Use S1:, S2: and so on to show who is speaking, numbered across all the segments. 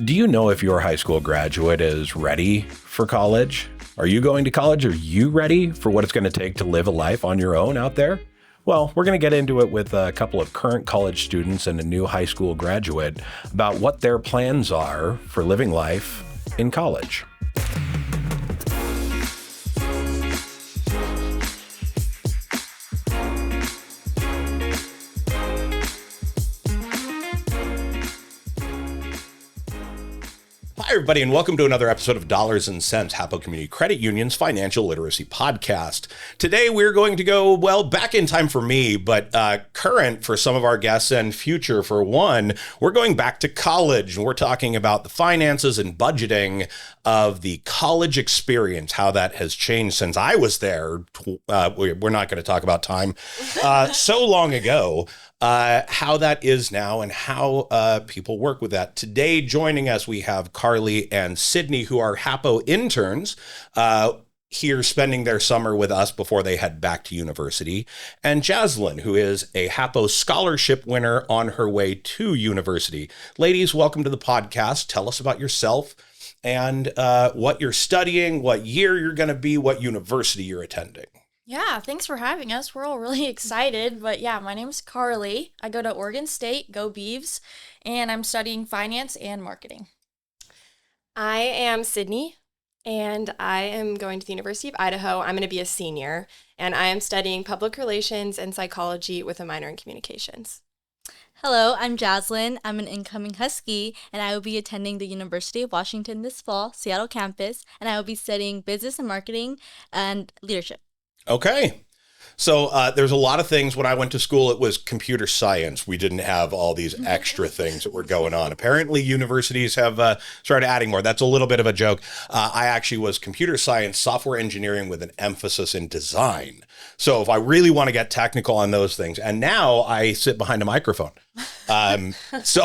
S1: Do you know if your high school graduate is ready for college? Are you going to college? Are you ready for what it's going to take to live a life on your own out there? Well, we're going to get into it with a couple of current college students and a new high school graduate about what their plans are for living life in college. Hi, everybody, and welcome to another episode of Dollars and Cents, HAPO Community Credit Union's Financial Literacy Podcast. Today, we're going to go, back in time for me, but current for some of our guests and future for one. We're going back to college, and we're talking about the finances and budgeting of the college experience, how that has changed since I was there. We're not going to talk about time so long ago. How that is now and how people work with that. Today, joining us, we have Karlie and Sydney, who are HAPO interns here spending their summer with us before they head back to university, and Jazlyn, who is a HAPO scholarship winner on her way to university. Ladies, welcome to the podcast. Tell us about yourself and what you're studying, what year you're going to be, what university you're attending.
S2: Yeah, thanks for having us. We're all really excited. But yeah, my name's Karlie. I go to Oregon State, go Beavs, and I'm studying finance and marketing.
S3: I am Sydney, and I am going to the University of Idaho. I'm going to be a senior, and I am studying public relations and psychology with a minor in communications.
S4: Hello, I'm Jazlyn. I'm an incoming Husky, and I will be attending the University of Washington this fall, Seattle campus, and I will be studying business and marketing and leadership.
S1: Okay. So there's a lot of things. When I went to school, it was computer science. We didn't have all these extra things that were going on. Apparently, universities have started adding more. That's a little bit of a joke. I actually was computer science, software engineering with an emphasis in design. So if I really want to get technical on those things, and now I sit behind a microphone. So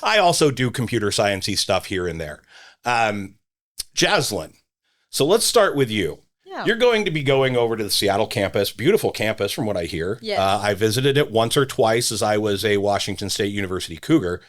S1: I also do computer sciencey stuff here and there. Jazlyn, so let's start with you. You're going to be going over to the Seattle campus, beautiful campus from what I hear.
S4: Yes.
S1: I visited it once or twice as I was a Washington State University Cougar,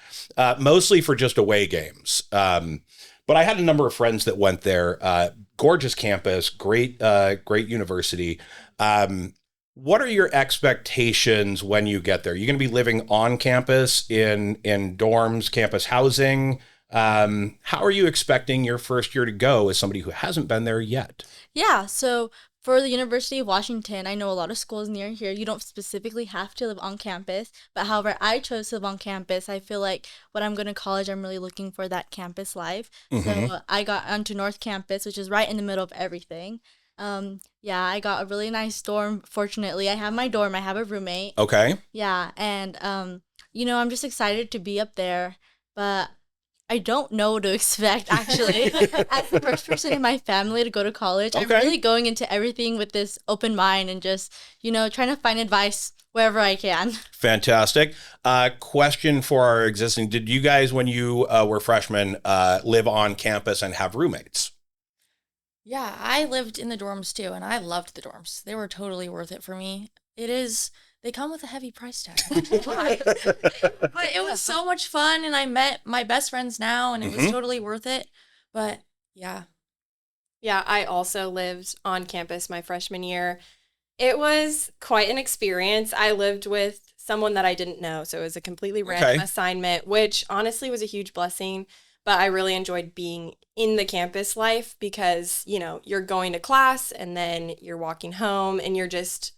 S1: mostly for just away games. But I had a number of friends that went there. Gorgeous campus, great university. What are your expectations when you get there? You're going to be living on campus in dorms, campus housing. How are you expecting your first year to go as somebody who hasn't been there yet?
S4: Yeah, so for the University of Washington, I know a lot of schools near here, you don't specifically have to live on campus, but however, I chose to live on campus. I feel like when I'm going to college, I'm really looking for that campus life. Mm-hmm. So I got onto North Campus, which is right in the middle of everything. Yeah, I got a really nice dorm. Fortunately, I have my dorm. I have a roommate.
S1: Okay.
S4: Yeah, and, I'm just excited to be up there, but I don't know what to expect, actually. As the first person in my family to go to college, I'm really going into everything with this open mind and just, trying to find advice wherever I can.
S1: Fantastic. Question for our existing, did you guys, when you were freshmen, live on campus and have roommates?
S2: Yeah, I lived in the dorms too, and I loved the dorms. They were totally worth it for me. They come with a heavy price tag. But it was so much fun, and I met my best friends now, and it was totally worth it. But yeah.
S3: Yeah, I also lived on campus my freshman year. It was quite an experience. I lived with someone that I didn't know, so it was a completely random assignment, which honestly was a huge blessing. But I really enjoyed being in the campus life because, you're going to class, and then you're walking home, and you're just,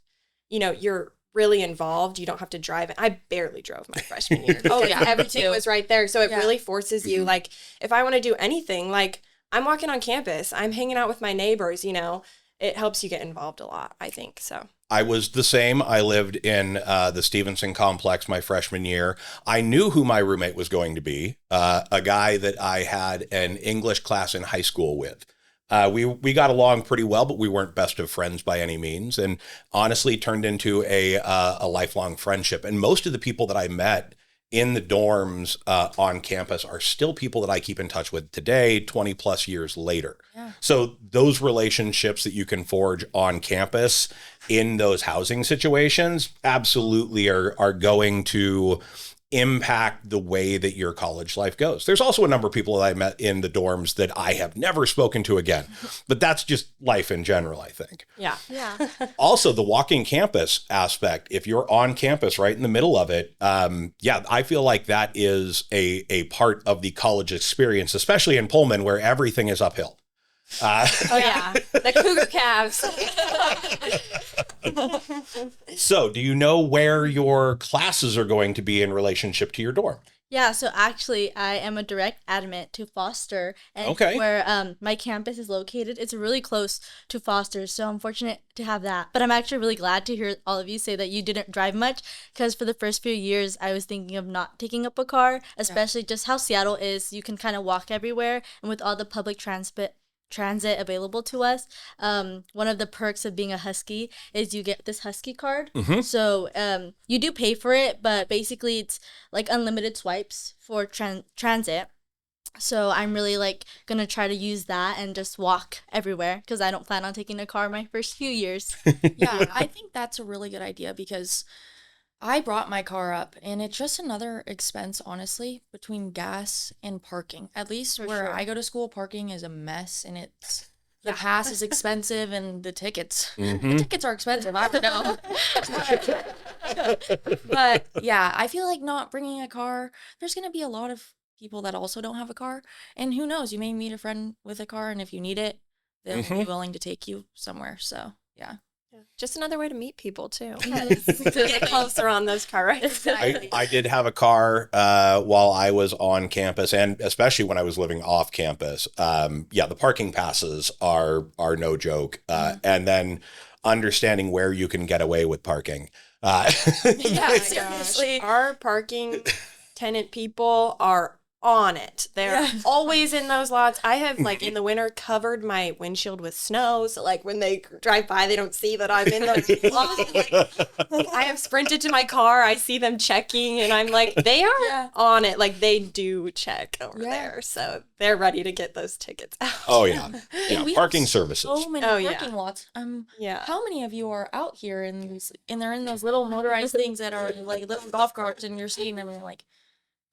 S3: you're really involved. You don't have to drive. I barely drove my freshman year.
S2: Oh yeah,
S3: everything was right there. So it really forces you, like, if I want to do anything, like, I'm walking on campus, I'm hanging out with my neighbors, it helps you get involved a lot, I think. So
S1: I was the same. I lived in the Stevenson complex my freshman year. I knew who my roommate was going to be, a guy that I had an English class in high school with. We got along pretty well, but we weren't best of friends by any means, and honestly turned into a lifelong friendship. And most of the people that I met in the dorms on campus are still people that I keep in touch with today, 20 plus years later. Yeah. So those relationships that you can forge on campus in those housing situations absolutely are going to impact the way that your college life goes. There's also a number of people that I met in the dorms that I have never spoken to again, but that's just life in general, I think.
S3: Yeah.
S4: Yeah.
S1: Also, the walking campus aspect, if you're on campus right in the middle of it, I feel like that is a part of the college experience, especially in Pullman where everything is uphill.
S3: The cougar calves.
S1: So, do you know where your classes are going to be in relationship to your dorm?
S4: Yeah, so actually, I am a direct admit to Foster, and where my campus is located, it's really close to Foster, so I'm fortunate to have that. But I'm actually really glad to hear all of you say that you didn't drive much, because for the first few years, I was thinking of not taking up a car, especially just how Seattle is. You can kind of walk everywhere, and with all the public transit available to us, one of the perks of being a Husky is you get this Husky card. So you do pay for it, but basically it's like unlimited swipes for transit. So I'm really like gonna try to use that and just walk everywhere, because I don't plan on taking a car my first few years.
S2: Yeah, I think that's a really good idea, because I brought my car up, and it's just another expense, honestly, between gas and parking. At least where I go to school, parking is a mess, and the pass is expensive, and the tickets are expensive. I don't know. But yeah, I feel like not bringing a car, there's going to be a lot of people that also don't have a car, and who knows, you may meet a friend with a car, and if you need it, they'll be willing to take you somewhere. So yeah.
S3: Just another way to meet people too. To get closer on those car rides.
S1: I did have a car while I was on campus, and especially when I was living off campus. The parking passes are no joke. And then understanding where you can get away with parking.
S3: Seriously. Our parking tenant people are on it. They're always in those lots. I have, like, in the winter covered my windshield with snow, so like when they drive by, they don't see that I'm in those lots. Like, I have sprinted to my car. I see them checking, and I'm like, they are on it. Like, they do check over there, so they're ready to get those tickets out.
S1: Oh yeah, parking services.
S2: So many parking lots. How many of you are out here and they're in those little motorized things that are like little golf carts, and you're seeing them and like,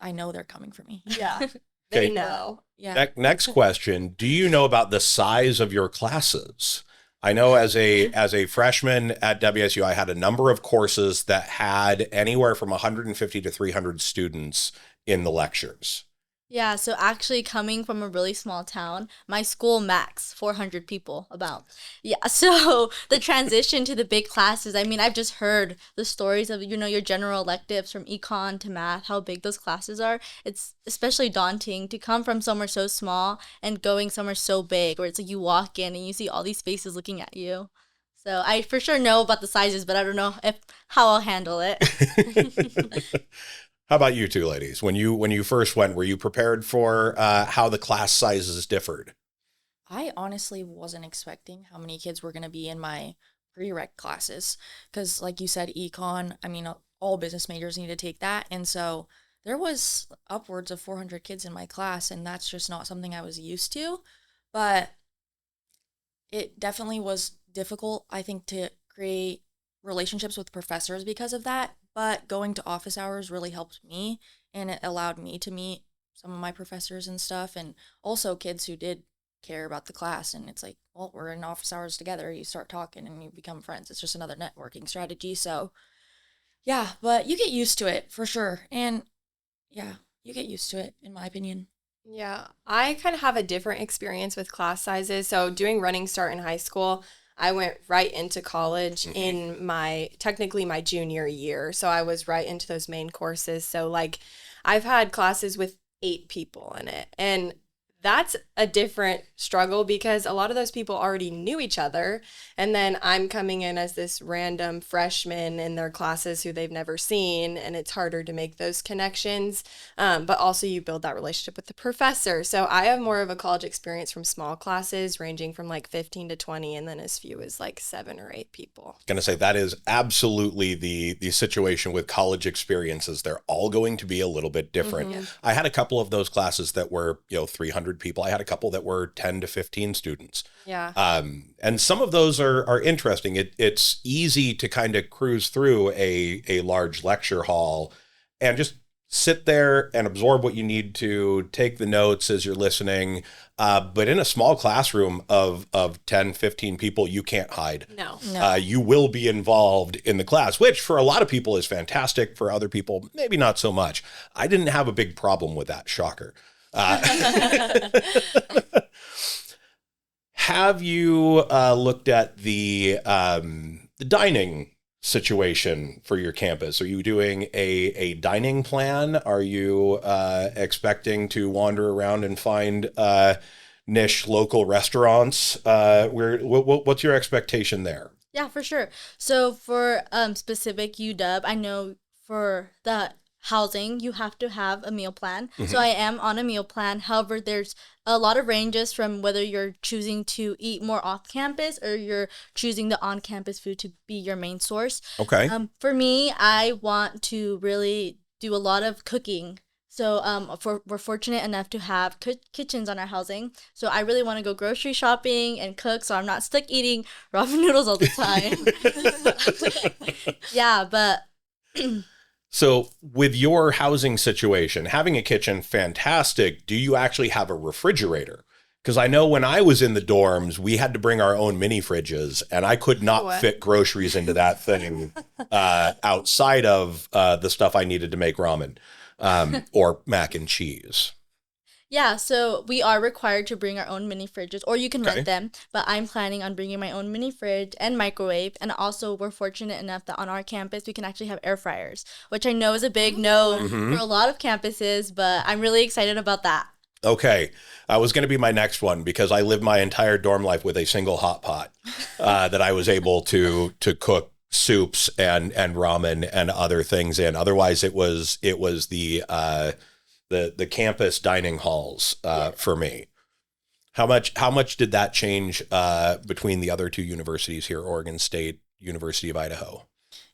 S2: I know they're coming for me.
S3: Yeah. They know.
S1: Yeah. Next question. Do you know about the size of your classes? I know as a freshman at WSU, I had a number of courses that had anywhere from 150 to 300 students in the lectures.
S4: Yeah, so actually coming from a really small town, my school max 400 people about. Yeah, so the transition to the big classes, I mean, I've just heard the stories of, your general electives from econ to math, how big those classes are. It's especially daunting to come from somewhere so small and going somewhere so big, where it's like you walk in and you see all these faces looking at you. So I for sure know about the sizes, but I don't know how I'll handle it.
S1: How about you two ladies? When you first went, were you prepared for how the class sizes differed?
S2: I honestly wasn't expecting how many kids were going to be in my prereq classes, because like you said, econ, I mean, all business majors need to take that. And so there was upwards of 400 kids in my class, and that's just not something I was used to. But it definitely was difficult, I think, to create relationships with professors because of that. But going to office hours really helped me, and it allowed me to meet some of my professors and stuff, and also kids who did care about the class. And it's like, well, we're in office hours together. You start talking and you become friends. It's just another networking strategy. So yeah, but you get used to it for sure. And yeah, you get used to it, in my opinion.
S3: Yeah, I kind of have a different experience with class sizes. So doing Running Start in high school, I went right into college in technically my junior year. So I was right into those main courses. So like I've had classes with 8 people in it, and that's a different struggle because a lot of those people already knew each other. And then I'm coming in as this random freshman in their classes who they've never seen. And it's harder to make those connections. But also you build that relationship with the professor. So I have more of a college experience from small classes ranging from like 15 to 20 and then as few as like 7 or 8 people.
S1: Going to say that is absolutely the situation with college experiences. They're all going to be a little bit different. Mm-hmm. I had a couple of those classes that were, 300 people. I had a couple that were 10 to 15 students.
S3: Yeah.
S1: And some of those are interesting. It's easy to kind of cruise through a large lecture hall and just sit there and absorb what you need to, take the notes as you're listening. But in a small classroom of 10, 15 people, you can't hide.
S3: No.
S1: You will be involved in the class, which for a lot of people is fantastic. For other people, maybe not so much. I didn't have a big problem with that. Shocker. Have you looked at the dining situation for your campus? Are you doing a dining plan? Are you expecting to wander around and find niche local restaurants? What's your expectation there?
S4: Yeah, for sure. So for specific UW, I know for the housing, you have to have a meal plan. Mm-hmm. So I am on a meal plan. However, there's a lot of ranges from whether you're choosing to eat more off campus or you're choosing the on campus food to be your main source.
S1: Okay.
S4: For me, I want to really do a lot of cooking. So we're fortunate enough to have kitchens on our housing. So I really want to go grocery shopping and cook so I'm not stuck eating ramen noodles all the time. Yeah, but...
S1: So with your housing situation, having a kitchen, fantastic. Do you actually have a refrigerator? Because I know when I was in the dorms, we had to bring our own mini fridges, and I could not fit groceries into that thing outside of the stuff I needed to make ramen or mac and cheese.
S4: Yeah, so we are required to bring our own mini fridges, or you can rent them, but I'm planning on bringing my own mini fridge and microwave, and also we're fortunate enough that on our campus we can actually have air fryers, which I know is a big no for a lot of campuses, but I'm really excited about that.
S1: Okay, was going to be my next one because I lived my entire dorm life with a single hot pot that I was able to cook soups and ramen and other things in. Otherwise, it was the campus dining halls for me. How much did that change between the other two universities here, Oregon State, University of Idaho?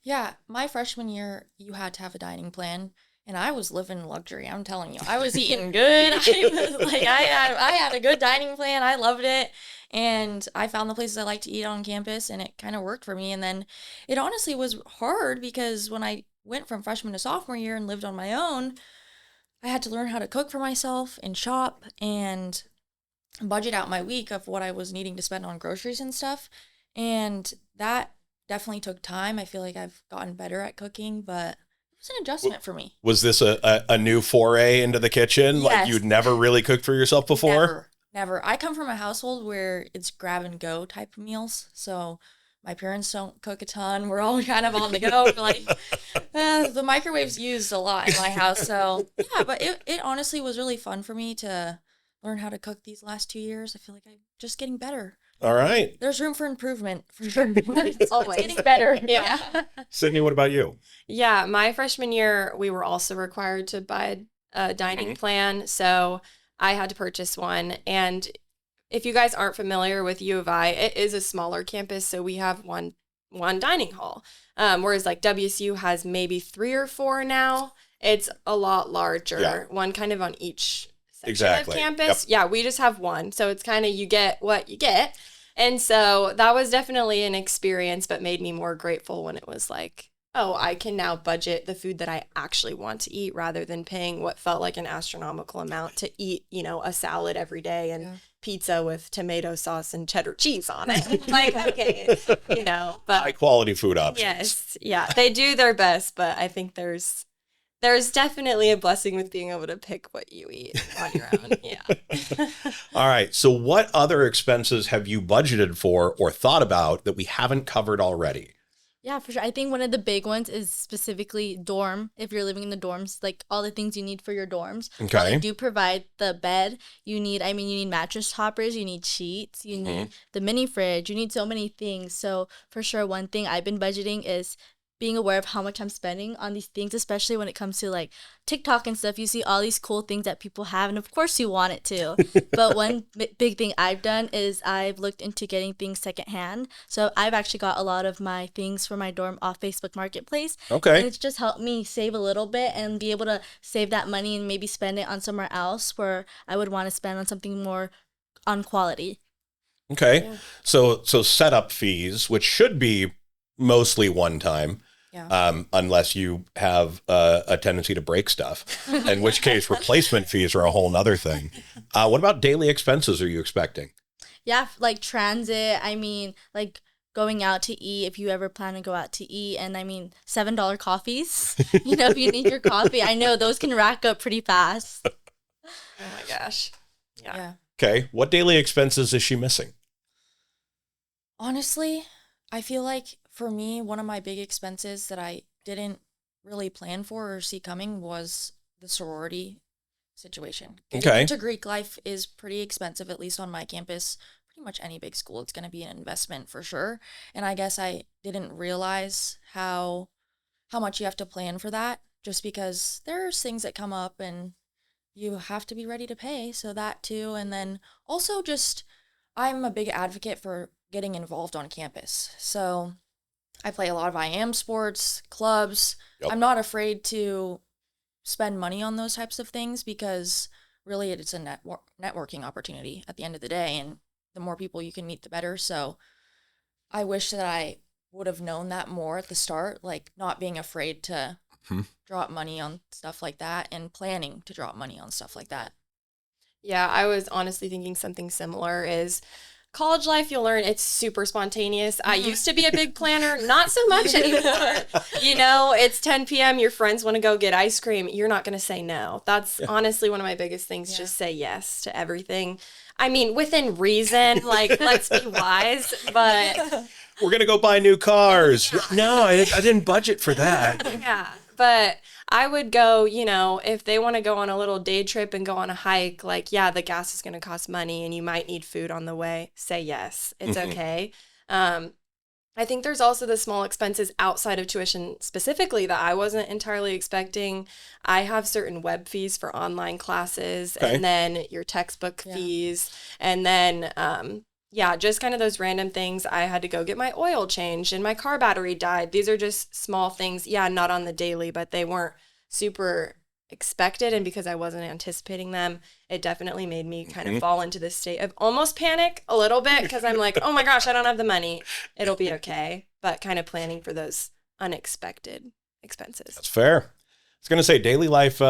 S2: Yeah, my freshman year, you had to have a dining plan, and I was living luxury. I'm telling you, I was eating good. I had a good dining plan. I loved it, and I found the places I like to eat on campus, and it kind of worked for me. And then it honestly was hard because when I went from freshman to sophomore year and lived on my own, I had to learn how to cook for myself and shop and budget out my week of what I was needing to spend on groceries and stuff. And that definitely took time. I feel like I've gotten better at cooking, but it was an adjustment for me.
S1: Was this a new foray into the kitchen?
S2: Yes.
S1: Like you'd never really cooked for yourself before?
S2: Never. I come from a household where it's grab and go type of meals. So my parents don't cook a ton. We're all kind of on the go. The microwave's used a lot in my house. So yeah, but it honestly was really fun for me to learn how to cook these last 2 years. I feel like I'm just getting better.
S1: All right.
S2: There's room for improvement for sure. It's always getting better. Yeah.
S1: Sydney, what about you?
S3: Yeah, my freshman year, we were also required to buy a dining plan. So I had to purchase one. And if you guys aren't familiar with U of I, it is a smaller campus, so we have one dining hall. Whereas like WSU has maybe 3 or 4 now. It's a lot larger, one kind of on each section of campus. Yep. Yeah, we just have one. So it's kind of you get what you get. And so that was definitely an experience, but made me more grateful when it was like, oh, I can now budget the food that I actually want to eat rather than paying what felt like an astronomical amount to eat, a salad every day and pizza with tomato sauce and cheddar cheese on it. Like, okay, but
S1: high quality food options.
S3: Yes. Yeah. They do their best, but I think there's definitely a blessing with being able to pick what you eat on your own. Yeah.
S1: All right. So what other expenses have you budgeted for or thought about that we haven't covered already?
S4: Yeah, for sure. I think one of the big ones is specifically dorm. If you're living in the dorms, like all the things you need for your dorms.
S1: Okay.
S4: Well, they do provide the bed. You need mattress toppers. You need sheets. You need the mini fridge. You need so many things. So for sure, one thing I've been budgeting is being aware of how much I'm spending on these things, especially when it comes to like TikTok and stuff. You see all these cool things that people have, and of course you want it too. But one big thing I've done is I've looked into getting things secondhand. So I've actually got a lot of my things for my dorm off Facebook Marketplace.
S1: Okay.
S4: And it's just helped me save a little bit and be able to save that money and maybe spend it on somewhere else where I would want to spend on something more on quality.
S1: Okay. Yeah. So setup fees, which should be mostly one time, unless you have a tendency to break stuff, in which case replacement fees are a whole nother thing. What about daily expenses are you expecting?
S4: Yeah, like transit. I mean, like going out to eat if you ever plan to go out to eat. And I mean, $7 coffees, if you need your coffee. I know those can rack up pretty fast.
S3: Oh my gosh. Yeah.
S1: Okay. What daily expenses is she missing?
S2: Honestly, I feel like for me, one of my big expenses that I didn't really plan for or see coming was the sorority situation. Getting into Greek life is pretty expensive, at least on my campus. Pretty much any big school, it's going to be an investment for sure. And I guess I didn't realize how much you have to plan for that, just because there's things that come up and you have to be ready to pay. So that too. And then also just, I'm a big advocate for getting involved on campus. So I play a lot of IM sports, clubs. Yep. I'm not afraid to spend money on those types of things because really it's a networking opportunity at the end of the day. And the more people you can meet, the better. So I wish that I would have known that more at the start, like not being afraid to drop money on stuff like that and planning to drop money on stuff like that.
S3: Yeah, I was honestly thinking something similar is college life, you'll learn it's super spontaneous. I used to be a big planner, not so much anymore. It's 10 p.m., your friends want to go get ice cream. You're not going to say no. That's honestly one of my biggest things. Just say yes to everything. I mean, within reason, like, let's be wise, but...
S1: We're going to go buy new cars. No, I didn't budget for that.
S3: Yeah, but I would go, if they want to go on a little day trip and go on a hike, like, yeah, the gas is going to cost money and you might need food on the way. Say yes. It's okay. I think there's also the small expenses outside of tuition specifically that I wasn't entirely expecting. I have certain web fees for online classes and then your textbook fees and then just kind of those random things. I had to go get my oil changed and my car battery died. These are just small things. Yeah, not on the daily, but they weren't super expected. And because I wasn't anticipating them, it definitely made me kind of fall into this state of almost panic a little bit because I'm like, oh my gosh, I don't have the money. It'll be okay. But kind of planning for those unexpected expenses.
S1: That's fair. I was going to say daily life,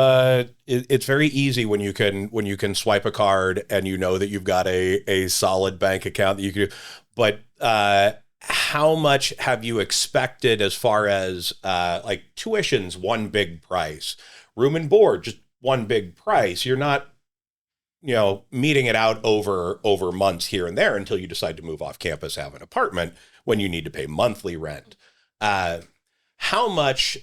S1: it's very easy when you can swipe a card and that you've got a solid bank account that you can do. But how much have you expected as far as like tuition's one big price, room and board, just one big price? You're not, meeting it out over months here and there until you decide to move off campus, have an apartment when you need to pay monthly rent. How much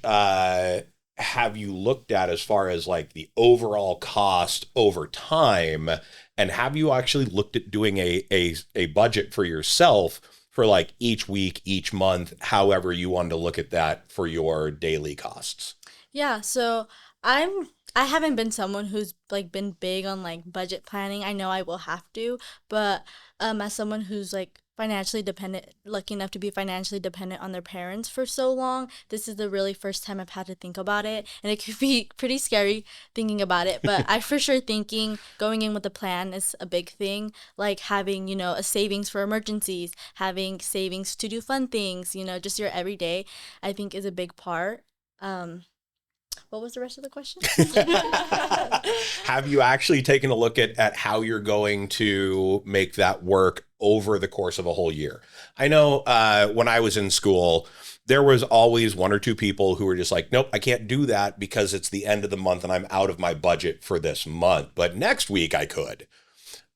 S1: have you looked at as far as like the overall cost over time? And have you actually looked at doing a budget for yourself for like each week, each month, however you want to look at that for your daily costs?
S4: Yeah, so I haven't been someone who's like been big on like budget planning. I know I will have to, but as someone who's like financially dependent, lucky enough to be financially dependent on their parents for so long, this is the really first time I've had to think about it, and it could be pretty scary thinking about it, but I for sure thinking going in with a plan is a big thing, like having, a savings for emergencies, having savings to do fun things, just your everyday, I think is a big part. What was the rest of the question?
S1: Have you actually taken a look at how you're going to make that work over the course of a whole year? I know when I was in school, there was always one or two people who were just like, nope, I can't do that because it's the end of the month and I'm out of my budget for this month. But next week I could.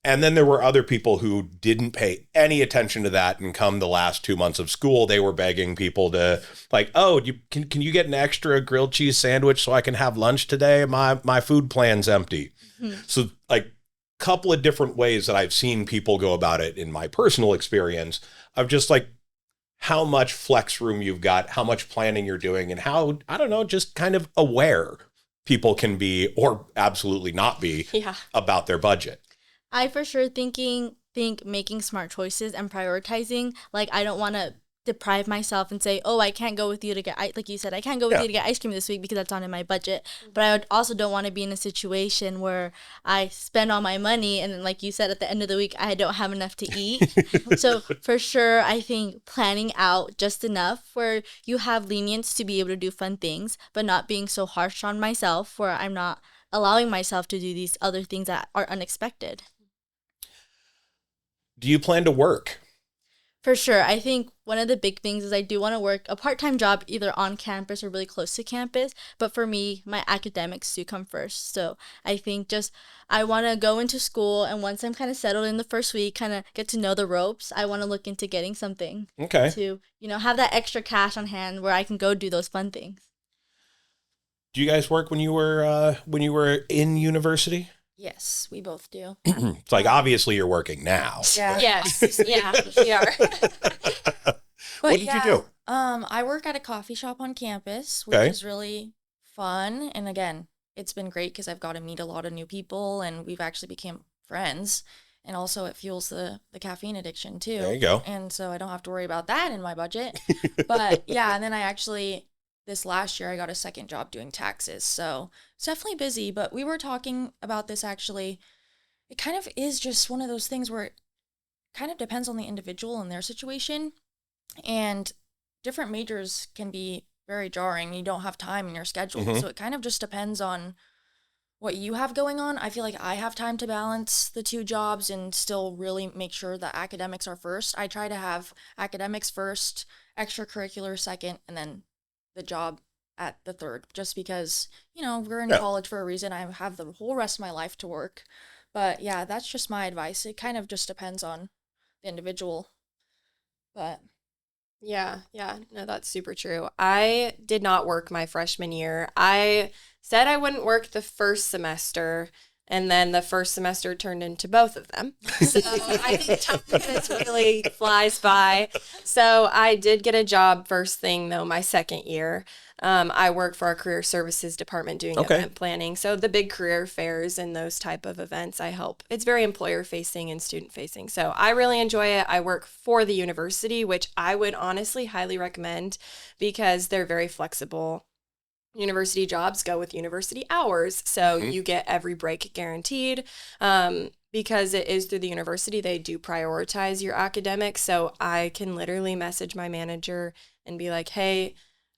S1: And then there were other people who didn't pay any attention to that, and come the last 2 months of school, they were begging people to like, oh, can you get an extra grilled cheese sandwich so I can have lunch today? My food plan's empty. Mm-hmm. So like a couple of different ways that I've seen people go about it in my personal experience of just like how much flex room you've got, how much planning you're doing, and how, I don't know, just kind of aware people can be or absolutely not be about their budget.
S4: I for sure think making smart choices and prioritizing. Like, I don't want to deprive myself and say, oh, I can't go with you to get, like you said, I can't go with you to get ice cream this week because that's not in my budget. But I also don't want to be in a situation where I spend all my money and then, like you said, at the end of the week, I don't have enough to eat. So for sure, I think planning out just enough where you have lenience to be able to do fun things, but not being so harsh on myself where I'm not allowing myself to do these other things that are unexpected.
S1: Do you plan to work?
S4: For sure. I think one of the big things is I do want to work a part-time job either on campus or really close to campus. But for me, my academics do come first. So I think just I want to go into school, and once I'm kind of settled in the first week, kind of get to know the ropes, I want to look into getting something to, have that extra cash on hand where I can go do those fun things.
S1: Do you guys work when you were in university?
S2: Yes, we both do.
S1: It's like, obviously you're working now.
S2: Yeah.
S3: Yes. Yeah, we are.
S1: What did you do?
S2: I work at a coffee shop on campus, which is really fun. And again, it's been great because I've got to meet a lot of new people and we've actually become friends. And also it fuels the caffeine addiction too.
S1: There you go.
S2: And so I don't have to worry about that in my budget. But yeah, and then this last year, I got a second job doing taxes. So it's definitely busy, but we were talking about this actually. It kind of is just one of those things where it kind of depends on the individual and their situation. And different majors can be very jarring. You don't have time in your schedule. So it kind of just depends on what you have going on. I feel like I have time to balance the two jobs and still really make sure that academics are first. I try to have academics first, extracurricular second, and then the job at the third, just because, we're in college for a reason. I have the whole rest of my life to work. But yeah, that's just my advice. It kind of just depends on the individual. But
S3: Yeah. No, that's super true. I did not work my freshman year. I said I wouldn't work the first semester, and then the first semester turned into both of them. So I think time just really flies by. So I did get a job first thing, though, my second year. I work for our career services department doing event planning. So the big career fairs and those type of events I help. It's very employer facing and student facing. So I really enjoy it. I work for the university, which I would honestly highly recommend because they're very flexible. University jobs go with university hours. So you get every break guaranteed. Because it is through the university, they do prioritize your academics. So I can literally message my manager and be like, hey,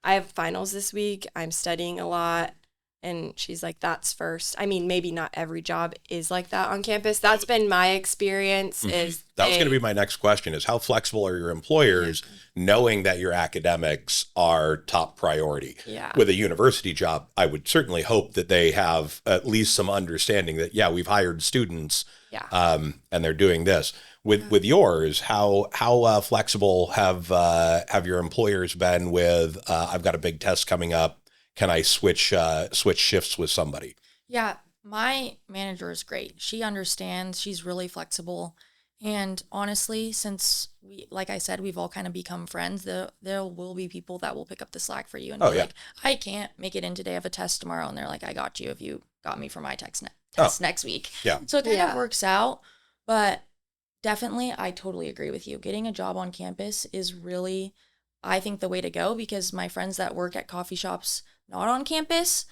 S3: I have finals this week. I'm studying a lot. And she's like, that's first. I mean, maybe not every job is like that on campus. That's been my experience. That
S1: was going to be my next question is how flexible are your employers knowing that your academics are top priority?
S3: Yeah.
S1: With a university job, I would certainly hope that they have at least some understanding that, we've hired students and they're doing this. With yours, how flexible have your employers been with, I've got a big test coming up. Can I switch shifts with somebody?
S2: Yeah, my manager is great. She understands. She's really flexible. And honestly, since like I said, we've all kind of become friends, there will be people that will pick up the slack for you and be like, I can't make it in today. I have a test tomorrow. And they're like, I got you if you got me for my test next week.
S1: Yeah.
S2: So it kind of works out. But definitely, I totally agree with you. Getting a job on campus is really, I think, the way to go because my friends that work at coffee shops not on campus,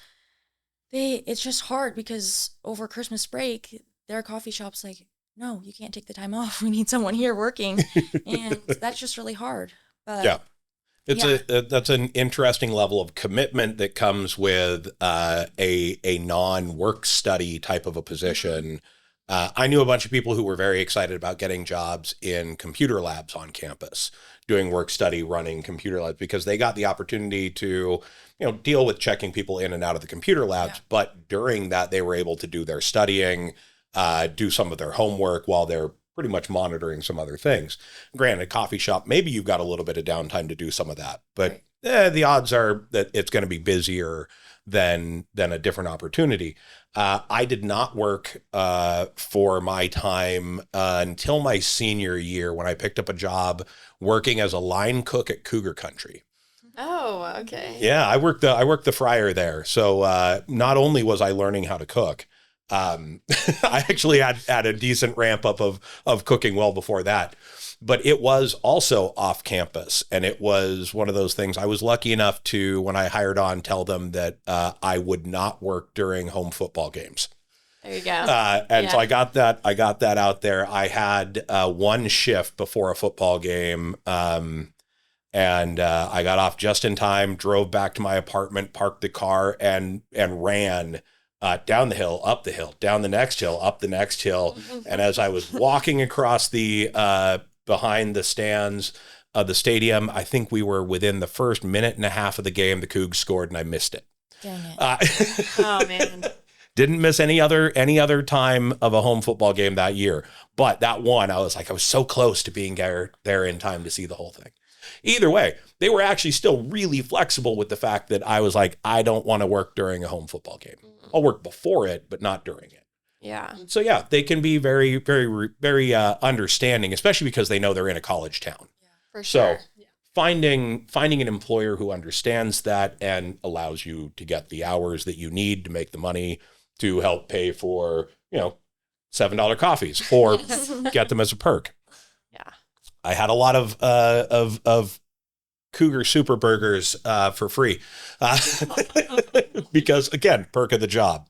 S2: it's just hard because over Christmas break, their coffee shop's like, no, you can't take the time off. We need someone here working. And that's just really hard. But
S1: that's an interesting level of commitment that comes with a non-work study type of a position. I knew a bunch of people who were very excited about getting jobs in computer labs on campus, doing work study, running computer labs, because they got the opportunity to, deal with checking people in and out of the computer labs. Yeah. But during that, they were able to do their studying, do some of their homework while they're pretty much monitoring some other things. Granted, coffee shop, maybe you've got a little bit of downtime to do some of that, but the odds are that it's going to be busier than a different opportunity. I did not work for my time until my senior year when I picked up a job working as a line cook at Cougar Country.
S3: Oh, okay.
S1: Yeah, I worked the fryer there. So not only was I learning how to cook, I actually had a decent ramp up of cooking well before that. But it was also off campus. And it was one of those things. I was lucky enough to, when I hired on, tell them that I would not work during home football games.
S3: There you go.
S1: So I got that out there. I had one shift before a football game. And I got off just in time, drove back to my apartment, parked the car, and ran down the hill, up the hill, down the next hill, up the next hill. And as I was walking across the behind the stands of the stadium, I think we were within the first minute and a half of the game. The Cougs scored, and I missed it.
S2: Dang it.
S3: Oh man.
S1: Didn't miss any other time of a home football game that year. But that one, I was so close to being there in time to see the whole thing. Either way, they were actually still really flexible with the fact that I was like, I don't want to work during a home football game. I'll work before it, but not during it.
S3: Yeah.
S1: So yeah, they can be very, very, very understanding, especially because they know they're in a college town.
S3: Yeah, for sure.
S1: So finding an employer who understands that and allows you to get the hours that you need to make the money to help pay for, $7 coffees or get them as a perk.
S3: Yeah.
S1: I had a lot of Cougar Super Burgers for free because, again, perk of the job.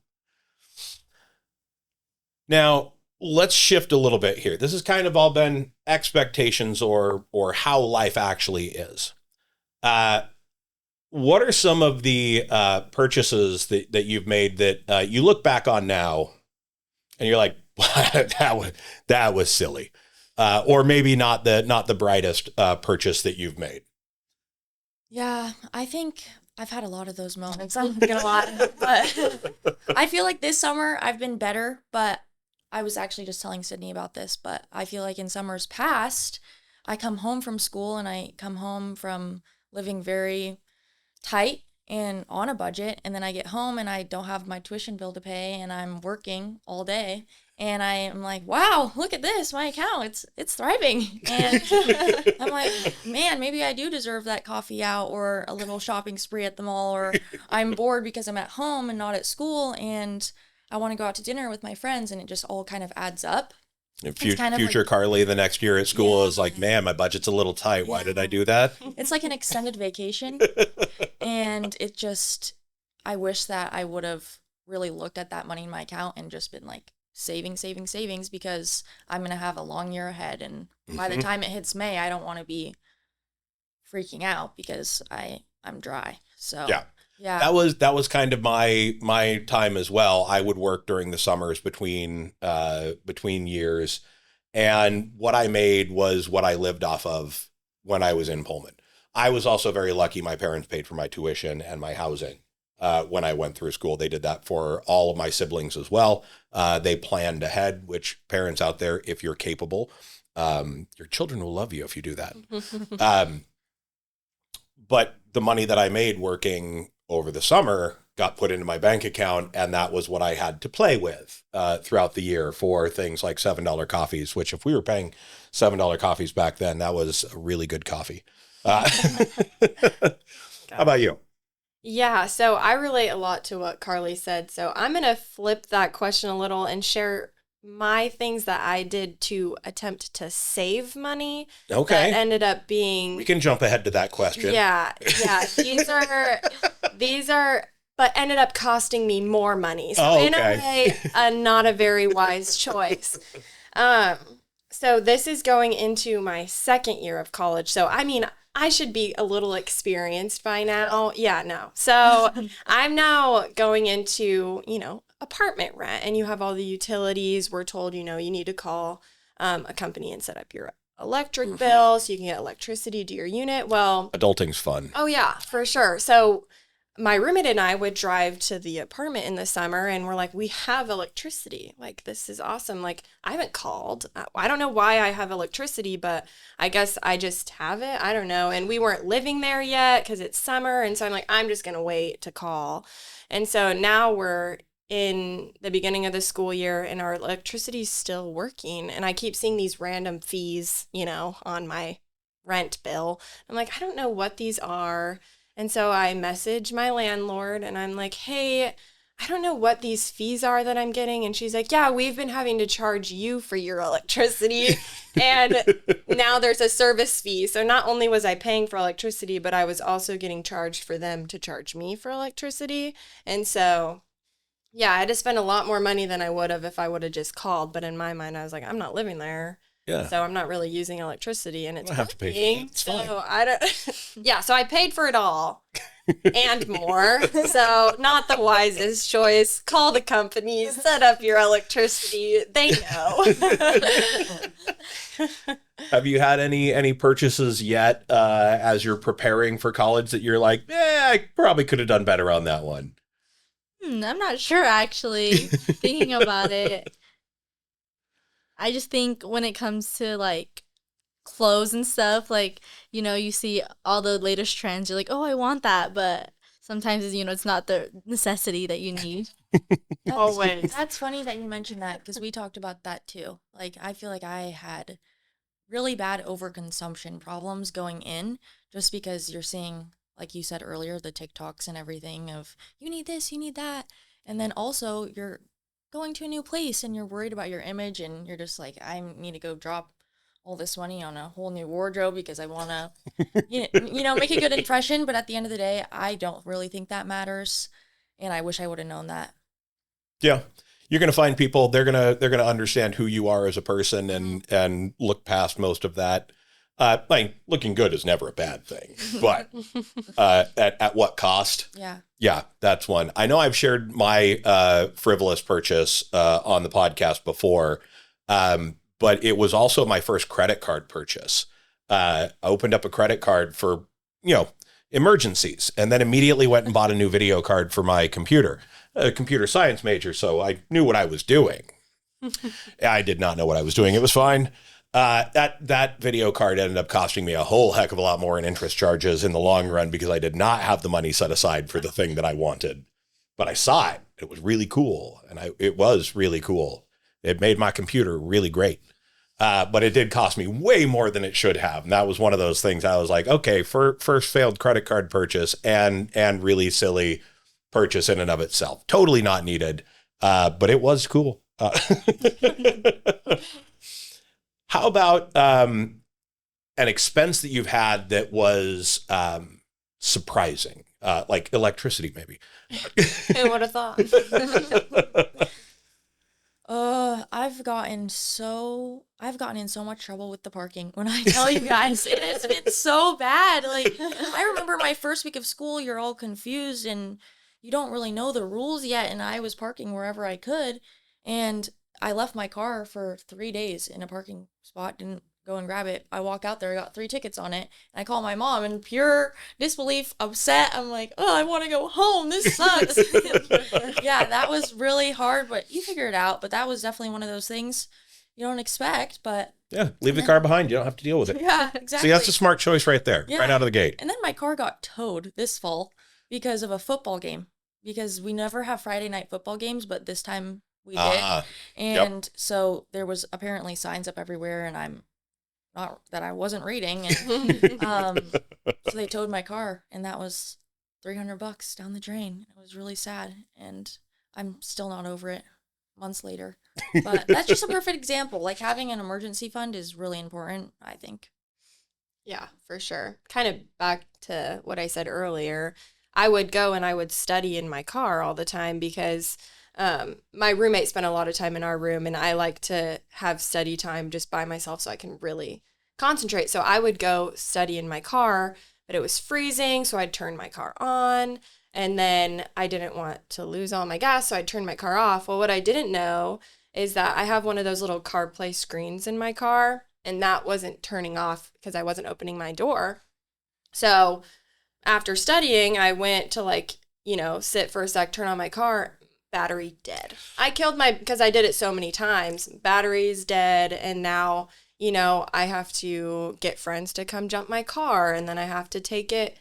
S1: Now, let's shift a little bit here. This has kind of all been expectations or how life actually is. What are some of the purchases that you've made that you look back on now and you're like, that was silly, or maybe not the brightest purchase that you've made?
S2: Yeah, I think I've had a lot of those moments. I'm not gonna lie, but I feel like this summer I've been better. But I was actually just telling Sydney about this, but I feel like in summers past, I come home from school and I come home from living very tight and on a budget, and then I get home and I don't have my tuition bill to pay and I'm working all day, and I am like, wow, look at this, my account, it's thriving. And I'm like, man, maybe I do deserve that coffee out or a little shopping spree at the mall, or I'm bored because I'm at home and not at school and I want to go out to dinner with my friends, and it just all kind of adds up.
S1: Future Karlie the next year at school is like, man, my budget's a little tight. Why did I do that?
S2: It's like an extended vacation. And it just, I wish that I would have really looked at that money in my account and just been like savings, because I'm going to have a long year ahead. And by the time it hits May, I don't want to be freaking out because I'm dry. So yeah.
S1: That was kind of my time as well. I would work during the summers between years, and what I made was what I lived off of when I was in Pullman. I was also very lucky. My parents paid for my tuition and my housing when I went through school. They did that for all of my siblings as well. They planned ahead, which parents out there, if you're capable, your children will love you if you do that. But the money that I made working over the summer got put into my bank account, and that was what I had to play with throughout the year for things like $7 coffees, which if we were paying $7 coffees back then, that was a really good coffee. How about you?
S3: Yeah, so I relate a lot to what Karlie said. So I'm going to flip that question a little and share my things that I did to attempt to save money.
S1: Okay.
S3: That ended up being...
S1: We can jump ahead to that question.
S3: Yeah. These are, but ended up costing me more money. So in a way, not a very wise choice. So this is going into my second year of college. So, I mean, I should be a little experienced by now. Yeah, no. So I'm now going into, apartment rent, and you have all the utilities. We're told, you need to call a company and set up your electric bill so you can get electricity to your unit. Well,
S1: adulting's fun.
S3: Oh yeah, for sure. So my roommate and I would drive to the apartment in the summer, and we're like, we have electricity. Like, this is awesome. Like, I haven't called. I don't know why I have electricity, but I guess I just have it. I don't know. And we weren't living there yet because it's summer. And so I'm like, I'm just going to wait to call. And so now we're in the beginning of the school year, and our electricity's still working. And I keep seeing these random fees, on my rent bill. I'm like, I don't know what these are. And so I message my landlord, and I'm like, hey, I don't know what these fees are that I'm getting. And she's like, yeah, we've been having to charge you for your electricity. And now there's a service fee. So not only was I paying for electricity, but I was also getting charged for them to charge me for electricity. And so, yeah, I had to spend a lot more money than I would have if I would have just called. But in my mind, I was like, I'm not living there.
S1: Yeah.
S3: So I'm not really using electricity, and it's
S1: I have to pay for it. It's fine.
S3: So I don't. Yeah, so I paid for it all and more. So not the wisest choice. Call the company, set up your electricity. They know.
S1: Have you had any purchases yet as you're preparing for college that you're like, I probably could have done better on that one?
S4: I'm not sure, actually, thinking about it. I just think when it comes to, like, clothes and stuff, like, you see all the latest trends, you're like, oh, I want that, but sometimes, it's not the necessity that you need.
S3: Always.
S2: That's funny that you mentioned that, because we talked about that too. Like, I feel like I had really bad overconsumption problems going in, just because you're seeing, like you said earlier, the TikToks and everything of, you need this, you need that. And then also you're going to a new place and you're worried about your image, and you're just like, I need to go drop all this money on a whole new wardrobe because I want to, make a good impression. But at the end of the day, I don't really think that matters. And I wish I would have known that.
S1: Yeah. You're going to find people, they're going to understand who you are as a person and look past most of that. Looking good is never a bad thing, but at what cost?
S2: Yeah.
S1: Yeah, that's one. I know I've shared my frivolous purchase on the podcast before, but it was also my first credit card purchase. I opened up a credit card for, emergencies, and then immediately went and bought a new video card for my computer, a computer science major, so I knew what I was doing. I did not know what I was doing. It was fine. That video card ended up costing me a whole heck of a lot more in interest charges in the long run because I did not have the money set aside for the thing that I wanted. But I saw it. It was really cool. And it was really cool. It made my computer really great. But it did cost me way more than it should have. And that was one of those things I was like, okay, first failed credit card purchase and really silly purchase in and of itself. Totally not needed. But it was cool. How about an expense that you've had that was surprising, like electricity, maybe?
S3: Who would have thought?
S2: I've gotten in so much trouble with the parking. When I tell you guys, it has been so bad. Like, I remember my first week of school, you're all confused and you don't really know the rules yet. And I was parking wherever I could, and I left my car for 3 days in a parking spot, didn't go and grab it. I walk out there, I got 3 tickets on it, and I call my mom in pure disbelief, upset. I'm like, oh, I want to go home. This sucks. Yeah, that was really hard, but you figure it out. But that was definitely one of those things you don't expect, but...
S1: Yeah, leave the car behind. You don't have to deal with it.
S2: Yeah, exactly.
S1: See, that's a smart choice right there,
S2: Yeah.
S1: right out of the gate.
S2: And then my car got towed this fall because of a football game, because we never have Friday night football games, but this time... we did. And so there was apparently signs up everywhere, and I'm not that I wasn't reading. And so they towed my car, and that was $300 down the drain. It was really sad, and I'm still not over it months later. But that's just a perfect example. Like, having an emergency fund is really important, I think.
S3: Yeah, for sure. Kind of back to what I said earlier, I would go and I would study in my car all the time because my roommate spent a lot of time in our room, and I like to have study time just by myself so I can really concentrate. So I would go study in my car, but it was freezing, so I'd turn my car on, and then I didn't want to lose all my gas, so I'd turn my car off. Well, what I didn't know is that I have one of those little CarPlay screens in my car, and that wasn't turning off because I wasn't opening my door. So after studying, I went to sit for a sec, turn on my car, battery dead. Because I did it so many times, battery's dead, and now, I have to get friends to come jump my car, and then I have to take it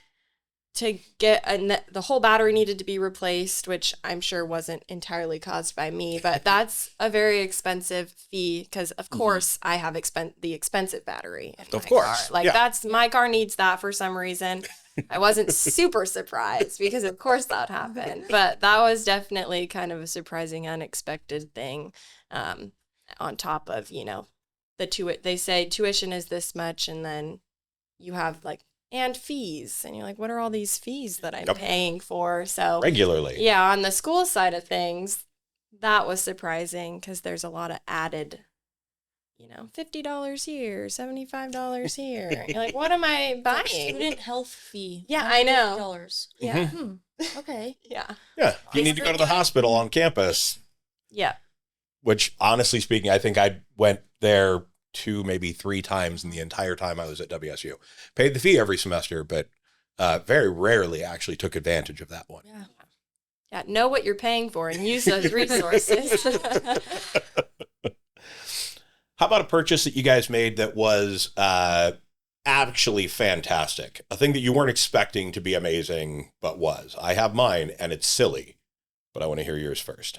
S3: to get the whole battery needed to be replaced, which I'm sure wasn't entirely caused by me, but that's a very expensive fee because, of course, I have the expensive battery in my car. Like, that's my car needs that for some reason. I wasn't super surprised because, of course, that happened. But that was definitely kind of a surprising, unexpected thing on top of, you know, they say tuition is this much, and then you have like, and fees. And you're like, what are all these fees that I'm paying for? So
S1: regularly. Yeah.
S3: On the school side of things, that was surprising because there's a lot of added, you know, $50 here, $75 here. You're like, what am I buying?
S2: Student health fee.
S3: Yeah, I know.
S2: $50.
S3: Yeah.
S2: Okay.
S3: Yeah.
S1: Yeah. You need to go to the hospital on campus.
S3: Yeah.
S1: Which, honestly speaking, I think I went there 2, maybe 3 times in the entire time I was at WSU. Paid the fee every semester, but very rarely actually took advantage of that one.
S2: Yeah.
S3: Yeah. Know what you're paying for and use those resources.
S1: How about a purchase that you guys made that was actually fantastic? A thing that you weren't expecting to be amazing, but was. I have mine, and it's silly, but I want to hear yours first.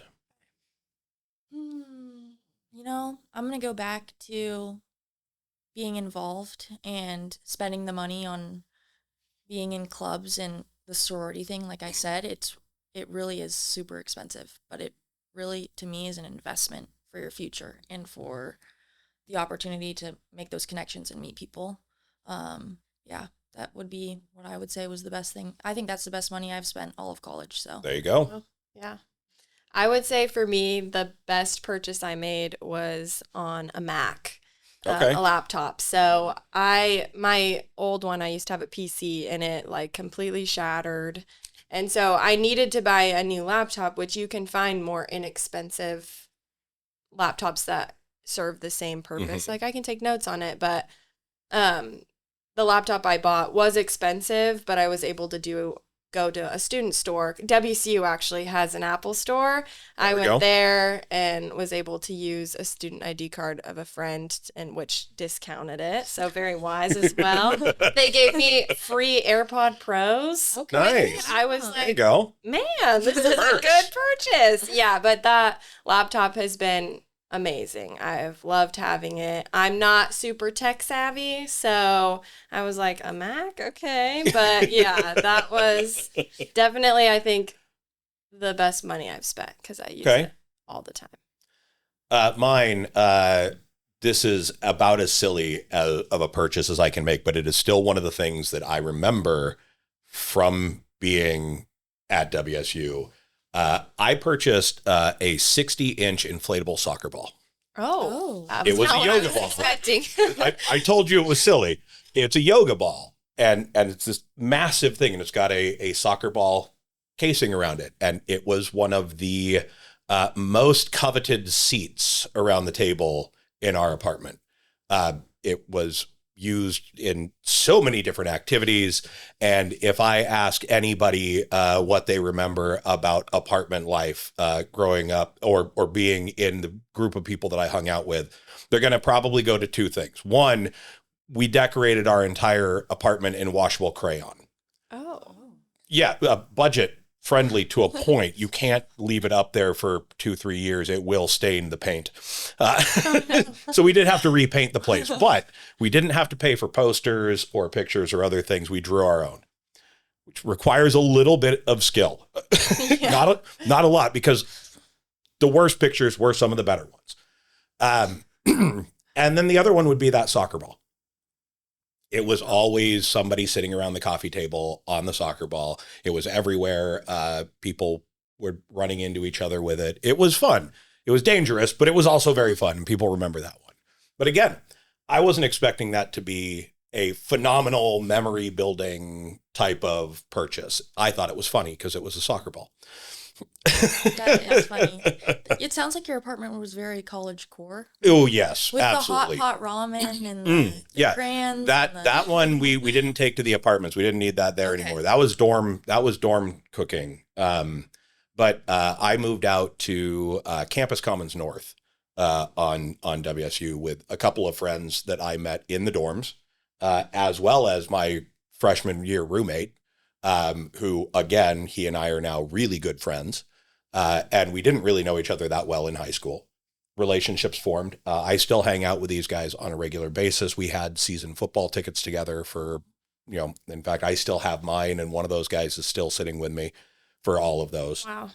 S2: You know, I'm going to go back to being involved and spending the money on being in clubs and the sorority thing. Like I said, it really is super expensive, but it really, to me, is an investment for your future and for the opportunity to make those connections and meet people. Yeah, that would be what I would say was the best thing. I think that's the best money I've spent all of college. So
S1: there you go.
S3: Oh, yeah. I would say for me, the best purchase I made was on a Mac, a laptop. So my old one, I used to have a PC and it like completely shattered. And so I needed to buy a new laptop, which you can find more inexpensive laptops that serve the same purpose. Like I can take notes on it, but the laptop I bought was expensive, but I was able to go to a student store. WCU actually has an Apple store. I went there and was able to use a student ID card of a friend, and which discounted it. So very wise as well. They gave me free AirPod Pros.
S1: Okay. Nice.
S3: I was like,
S1: there you go.
S3: Man, this is a good purchase. Yeah, but that laptop has been amazing. I've loved having it. I'm not super tech savvy, so I was like, a Mac? Okay. But yeah, that was definitely, I think, the best money I've spent because I use it all the time.
S1: Mine, this is about as silly of a purchase as I can make, but it is still one of the things that I remember from being at WSU. I purchased a 60-inch inflatable soccer ball.
S3: Oh.
S1: It was a yoga ball. I told you it was silly. It's a yoga ball, and it's this massive thing, and it's got a soccer ball casing around it, and it was one of the most coveted seats around the table in our apartment. It was used in so many different activities. And if I ask anybody what they remember about apartment life growing up or being in the group of people that I hung out with, they're going to probably go to 2 things. One, we decorated our entire apartment in washable crayon.
S3: Oh.
S1: Yeah, budget friendly to a point. You can't leave it up there for 2-3 years. It will stain the paint. So we did have to repaint the place, but we didn't have to pay for posters or pictures or other things. We drew our own, which requires a little bit of skill. Not a lot, because the worst pictures were some of the better ones. And then the other one would be that soccer ball. It was always somebody sitting around the coffee table on the soccer ball. It was everywhere. People were running into each other with it. It was fun. It was dangerous, but it was also very fun. And people remember that one. But again, I wasn't expecting that to be a phenomenal memory building type of purchase. I thought it was funny because it was a soccer ball.
S2: That is funny. It sounds like your apartment was very college core.
S1: Oh yes,
S2: with
S1: absolutely.
S2: the hot ramen and the crayons.
S1: That one we didn't take to the apartments. We didn't need that there anymore. That was dorm cooking. But I moved out to Campus Commons North on WSU with a couple of friends that I met in the dorms, as well as my freshman year roommate. who, again, he and I are now really good friends. And we didn't really know each other that well in high school. Relationships formed. I still hang out with these guys on a regular basis. We had season football tickets together for, in fact, I still have mine, and one of those guys is still sitting with me for all of those.
S3: Wow.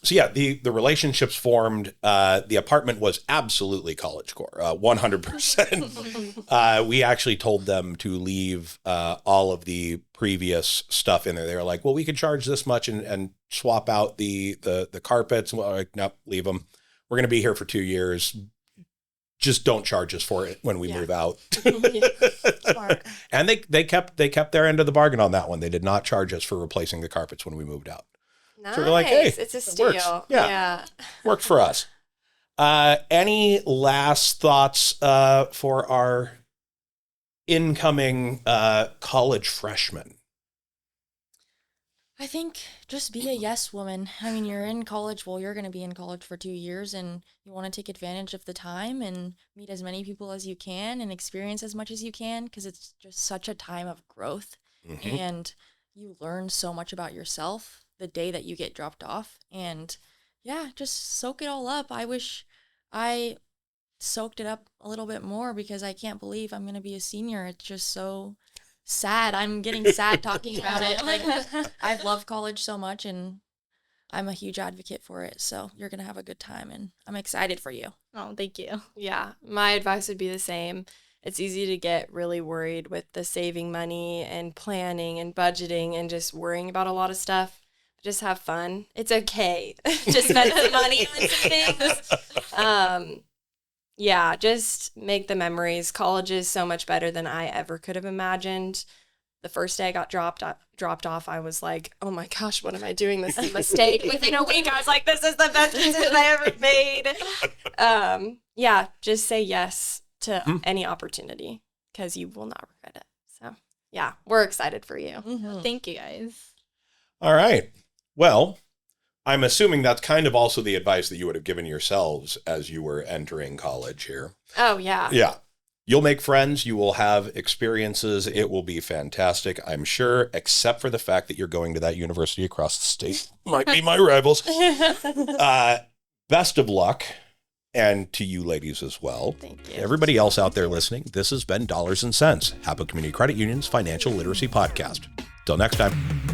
S1: So yeah, the relationships formed. The apartment was absolutely college core, 100%. We actually told them to leave all of the previous stuff in there. They were like, well, we could charge this much and swap out the carpets. And we're like, nope, leave them. We're going to be here for 2 years. Just don't charge us for it when we move out. And they kept their end of the bargain on that one. They did not charge us for replacing the carpets when we moved out.
S3: Nice.
S1: So we're like, hey,
S3: it's a steal.
S1: Works. Yeah. Worked for us. Any last thoughts for our incoming college freshmen?
S2: I think just be a yes woman. I mean, you're in college. Well, you're going to be in college for 2 years, and you want to take advantage of the time and meet as many people as you can and experience as much as you can, because it's just such a time of growth. Mm-hmm. And you learn so much about yourself the day that you get dropped off. And yeah, just soak it all up. I wish I soaked it up a little bit more, because I can't believe I'm going to be a senior. It's just so sad. I'm getting sad talking about it. Like, I've loved college so much, and I'm a huge advocate for it. So you're going to have a good time, and I'm excited for you.
S4: Oh, thank you.
S3: Yeah, my advice would be the same. It's easy to get really worried with the saving money and planning and budgeting and just worrying about a lot of stuff. Just have fun. It's okay to spend some money on some things. Yeah, just make the memories. College is so much better than I ever could have imagined. The first day I got dropped off, I was like, oh my gosh, what am I doing? This is a mistake. Within a week, I was like, this is the best decision I ever made. Yeah, just say yes to any opportunity, because you will not regret it. So yeah, we're excited for you.
S4: Mm-hmm. Thank you, guys.
S1: All right. Well, I'm assuming that's kind of also the advice that you would have given yourselves as you were entering college here.
S3: Oh, yeah.
S1: Yeah. You'll make friends. You will have experiences. It will be fantastic, I'm sure, except for the fact that you're going to that university across the state. Might be my rivals. Best of luck. And to you ladies as well.
S3: Thank you.
S1: Everybody else out there listening, this has been Dollars and Cents, HAPO Community Credit Union's Financial Literacy Podcast. Till next time.